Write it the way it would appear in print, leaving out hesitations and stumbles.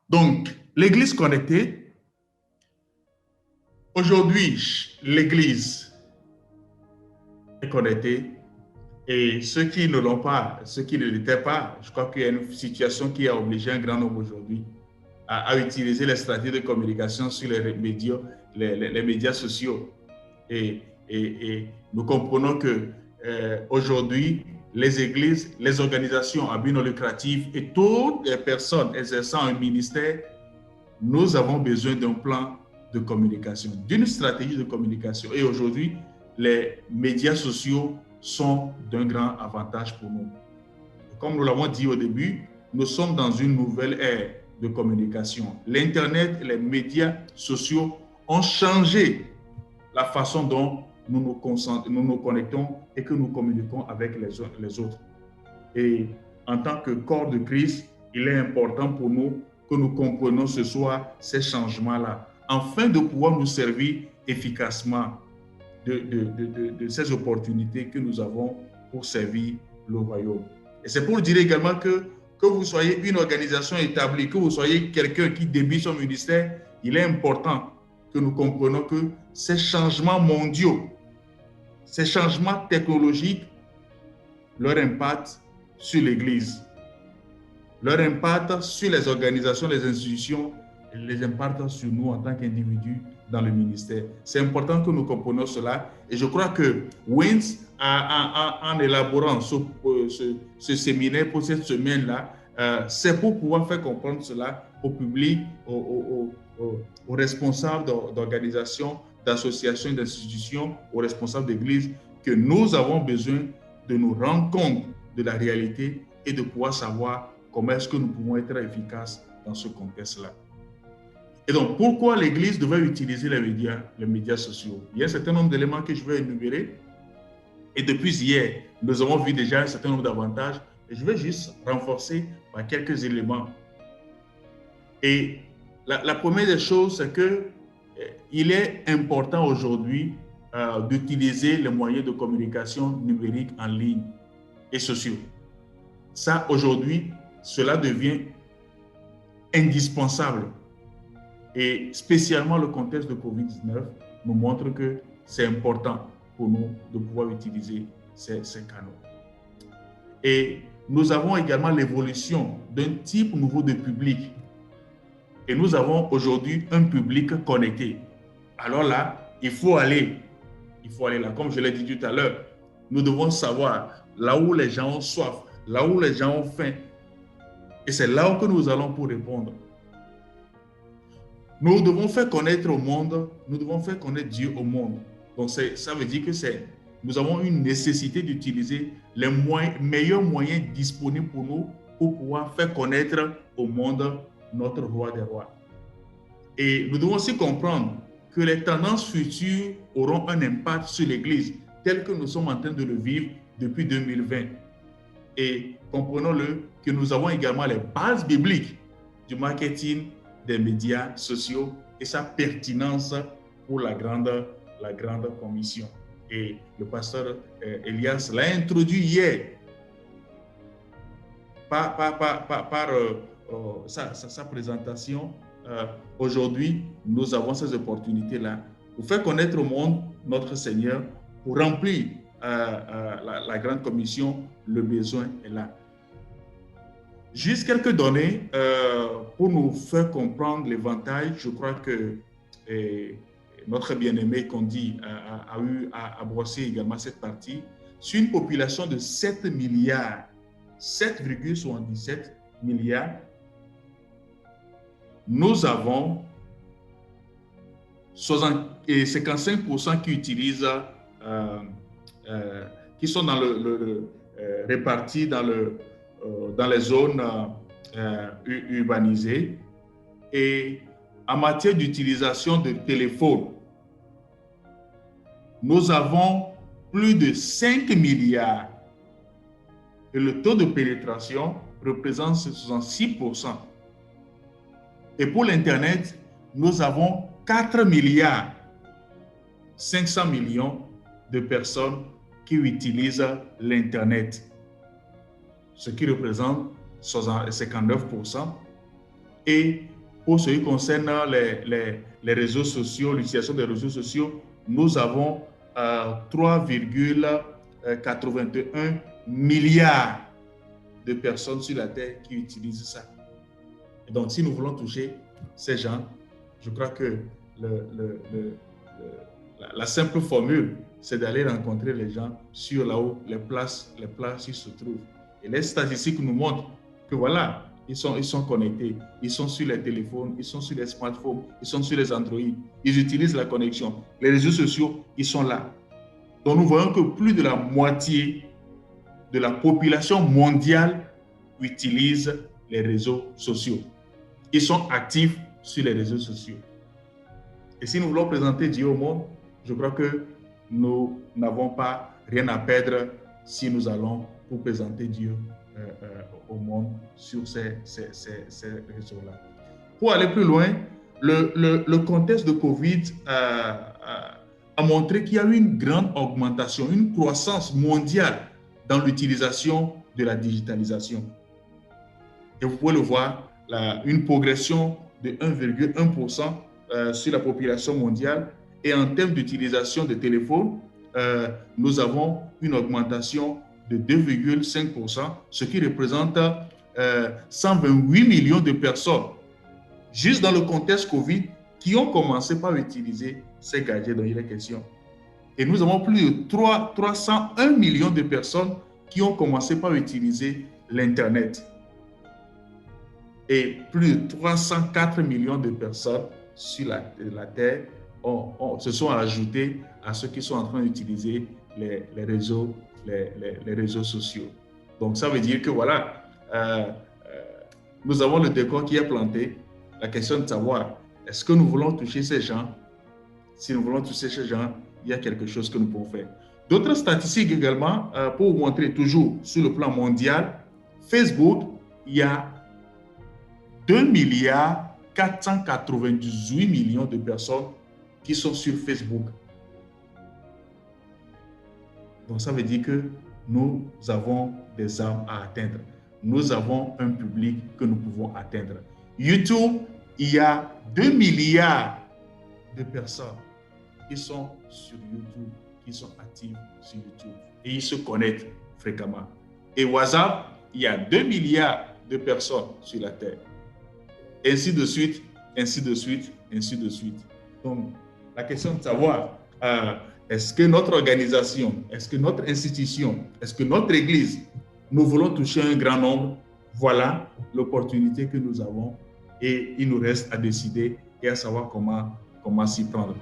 Donc, l'Église connectée, aujourd'hui, l'Église est connectée et ceux qui ne l'ont pas, ceux qui ne l'étaient pas, je crois qu'il y a une situation qui a obligé un grand nombre aujourd'hui à utiliser les stratégies de communication sur les médias sociaux. Et, et nous comprenons que aujourd'hui, les églises, les organisations à but non lucratif et toutes les personnes exerçant un ministère, nous avons besoin d'un plan de communication, d'une stratégie de communication. Et aujourd'hui, les médias sociaux sont d'un grand avantage pour nous. Comme nous l'avons dit au début, nous sommes dans une nouvelle ère de communication. L'Internet et les médias sociaux ont changé la façon dont nous nous connectons et que nous communiquons avec les autres. Et en tant que corps de Christ, il est important pour nous que nous comprenions ce soir ces changements-là, afin de pouvoir nous servir efficacement de ces opportunités que nous avons pour servir le royaume. Et c'est pour dire également que vous soyez une organisation établie, que vous soyez quelqu'un qui débute son ministère, il est important que nous comprenions que ces changements mondiaux, ces changements technologiques, leur impact sur l'Église, leur impact sur les organisations, les institutions, et les impacts sur nous en tant qu'individus dans le ministère. C'est important que nous comprenions cela. Et je crois que Wins, en élaborant ce séminaire pour cette semaine-là, c'est pour pouvoir faire comprendre cela au public, aux responsables d'organisations, d'associations, d'institutions, aux responsables d'église, que nous avons besoin de nous rendre compte de la réalité et de pouvoir savoir comment est-ce que nous pouvons être efficaces dans ce contexte-là. Et donc, pourquoi l'Église devait utiliser les médias sociaux? Il y a un certain nombre d'éléments que je vais énumérer. Et depuis hier, nous avons vu déjà un certain nombre d'avantages. Et je vais juste renforcer par quelques éléments. Et la première des choses, c'est qu'il est important aujourd'hui d'utiliser les moyens de communication numérique en ligne et sociaux. Ça, aujourd'hui, cela devient indispensable. Et spécialement le contexte de COVID-19 nous montre que c'est important pour nous de pouvoir utiliser ces canaux. Et nous avons également l'évolution d'un type nouveau de public. Et nous avons aujourd'hui un public connecté. Alors là, il faut aller là. Comme je l'ai dit tout à l'heure, nous devons savoir là où les gens ont soif, là où les gens ont faim. Et c'est là où nous allons pour répondre. Nous devons faire connaître au monde, nous devons faire connaître Dieu au monde. Donc ça veut dire que nous avons une nécessité d'utiliser les meilleurs moyens disponibles pour nous pour pouvoir faire connaître au monde notre roi des rois. Et nous devons aussi comprendre que les tendances futures auront un impact sur l'Église, tel que nous sommes en train de le vivre depuis 2020. Et comprenons-le que nous avons également les bases bibliques du marketing des médias sociaux et sa pertinence pour la grande commission. Et le pasteur Elias l'a introduit hier par sa présentation. Aujourd'hui, nous avons ces opportunités-là pour faire connaître au monde notre Seigneur, pour remplir la grande commission. Le besoin est là. Juste quelques données pour nous faire comprendre l'éventail. Je crois que notre bien-aimé Condi a eu à brosser également cette partie. Sur une population de 7 milliards, 7,77 milliards, nous avons 55% qui utilisent, qui sont dans répartis dans les zones urbanisées. Et en matière d'utilisation de téléphone, nous avons plus de 5 milliards. Et le taux de pénétration représente 66%. Et pour l'Internet, nous avons 4 milliards 500 millions de personnes qui utilisent l'Internet, ce qui représente 59%. Et Pour ce qui concerne les réseaux sociaux, l'utilisation des réseaux sociaux, nous avons 3,81 milliards de personnes sur la Terre qui utilisent ça. Et donc, si nous voulons toucher ces gens, je crois que la simple formule, c'est d'aller rencontrer les gens sur là-haut, les places où ils se trouvent. Et les statistiques nous montrent que voilà, ils sont connectés, ils sont sur les téléphones, ils sont sur les smartphones, ils sont sur les Android, ils utilisent la connexion. Les réseaux sociaux, ils sont là. Donc nous voyons que plus de la moitié de la population mondiale utilise les réseaux sociaux. Ils sont actifs sur les réseaux sociaux. Et si nous voulons présenter Dieu au monde, je crois que nous n'avons pas rien à perdre si nous allons pour présenter Dieu au monde sur ces réseaux-là. Pour aller plus loin, le contexte de Covid a montré qu'il y a eu une grande augmentation, une croissance mondiale dans l'utilisation de la digitalisation. Et vous pouvez le voir, une progression de 1,1% sur la population mondiale. Et en termes d'utilisation de téléphones, nous avons une augmentation de 2,5%, ce qui représente 128 millions de personnes, juste dans le contexte Covid, qui ont commencé par utiliser ces gadgets dont il est question. Et nous avons plus de 301 millions de personnes qui ont commencé par utiliser l'Internet. Et plus de 304 millions de personnes sur la Terre se sont ajoutées à ceux qui sont en train d'utiliser les réseaux sociaux. Donc, ça veut dire que voilà, nous avons le décor qui est planté. La question de savoir, est-ce que nous voulons toucher ces gens? Si nous voulons toucher ces gens, il y a quelque chose que nous pouvons faire. D'autres statistiques également, pour vous montrer toujours sur le plan mondial, Facebook, il y a 2,498 milliards de personnes qui sont sur Facebook. Donc, ça veut dire que nous avons des armes à atteindre. Nous avons un public que nous pouvons atteindre. YouTube, il y a 2 milliards de personnes qui sont sur YouTube, qui sont actives sur YouTube. Et ils se connectent fréquemment. Et WhatsApp, il y a 2 milliards de personnes sur la Terre. Ainsi de suite, ainsi de suite, ainsi de suite. Donc, la question de savoir, est-ce que notre organisation, est-ce que notre institution, est-ce que notre Église, nous voulons toucher un grand nombre? Voilà l'opportunité que nous avons et il nous reste à décider et à savoir comment s'y prendre.